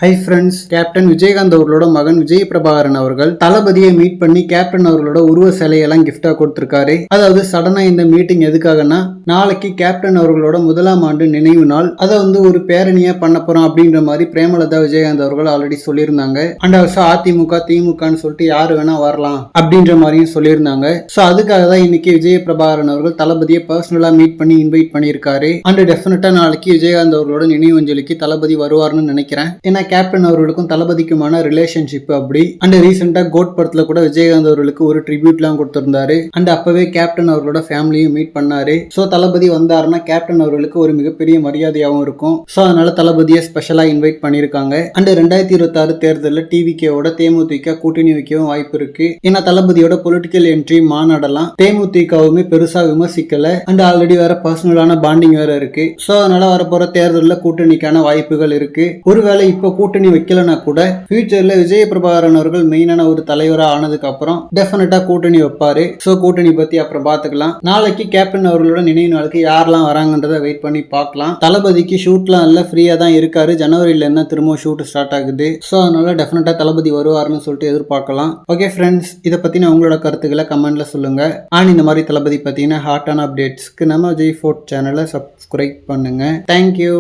Hi friends, captain Vijayakanth அவர்களோட மகன் விஜய் பிரபாகரன் அவர்கள் தளபதியை மீட் பண்ணி கேப்டன் அவர்களோட உருவ சிலையெல்லாம் கிஃப்டா கொடுத்திருக்காரு. அதாவது சடனா இந்த மீட்டிங் எதுக்காகனா, நாளைக்கு கேப்டன் அவர்களோட 1ஆம் ஆண்டு நினைவு நாள், அதை ஒரு பேரணியா பண்ண போறோம் அப்படின்ற மாதிரி பிரேமலதா விஜயகாந்த் அவர்கள் ஆல்ரெடி சொல்லியிருந்தாங்க. அண்ட் ஆல்சோ அதிமுக திமுகன்னு சொல்லிட்டு யாரு வேணா வரலாம் அப்படின்ற மாதிரியும் சொல்லியிருந்தாங்க. ஸோ அதுக்காக தான் இன்னைக்கு விஜய் பிரபாகரன் அவர்கள் தளபதியை பர்சனலா மீட் பண்ணி இன்வைட் பண்ணியிருக்காரு. அண்ட் டெஃபினட்டா நாளைக்கு விஜயகாந்த் அவர்களோட நினைவஞ்சலிக்கு தளபதி வருவார்னு நினைக்கிறேன். ஏன்னா கேப்டன் அவர்களுக்கும் தளபதிக்குமான ரிலேஷன்ஷிப் அப்படி. அண்ட் ரீசெண்டா கோட் படத்துல கூட விஜயகாந்த் அவர்களுக்கு ஒரு ட்ரிபியூட்லாம் கொடுத்திருந்தாரு. அண்ட் அப்பவே கேப்டன் அவர்களோட ஃபேமிலியும் மீட் பண்ணாரு. ஸோ தளபதி வந்தாருன்னா கேப்டன் அவர்களுக்கு ஒரு மிகப்பெரிய மரியாதையாகவும் இருக்கும். ஸோ அதனால தளபதியை ஸ்பெஷலா இன்வைட் பண்ணியிருக்காங்க. அண்ட் 2026 தேர்தலில் டிவிகேவோட தேமுதிக கூட்டணி வைக்கவும் வாய்ப்பு இருக்கு. ஏன்னா தளபதியோட பொலிட்டிக்கல் என்ட்ரி மாநாடெல்லாம் தேமுதிகவுமே பெருசா விமர்சிக்கல. அண்ட் ஆல்ரெடி வேற பர்சனலான பாண்டிங் வேற இருக்கு. ஸோ அதனால வரப்போற தேர்தலில் கூட்டணிக்கான வாய்ப்புகள் இருக்கு. ஒருவேளை இப்போ கூட்டணி வைக்கலனா கூட ஃபியூச்சர்ல விஜய பிரபாகரன் அவர்கள் மெயினான ஒரு தலைவரா ஆனதுக்கு அப்புறம் டெஃபினட்டா கூட்டணி வைப்பாரு. சோ கூட்டணி பத்தி அப்புறம் பாத்துக்கலாம். நாளைக்கு கேப்டன் அவர்களோட நினைவு நாளுக்கு யாரெல்லாம் வராங்கன்றத வெயிட் பண்ணி பார்க்கலாம். தளபதிக்கு ஷூட்லாம் இல்ல, ஃப்ரீயா தான் இருக்காரு. ஜனவரியில இருந்தா திரும்ப ஷூட் ஸ்டார்ட் ஆகுது. சோ அதனால டெஃபினட்டா தளபதி வருவாருன்னு சொல்லிட்டு எதிர்பார்க்கலாம். ஓகே ஃப்ரெண்ட்ஸ், இதை பத்தின உங்களோட கருத்துக்களை கமெண்ட்ல சொல்லுங்க. அண்ட் இந்த மாதிரி தளபதி பத்தின ஹாட்டான அப்டேட்ஸ்க்கு நம்ம விஜய் ஃபோர்ட் சேனலை சப்ஸ்கிரைப் பண்ணுங்க. தேங்க்யூ.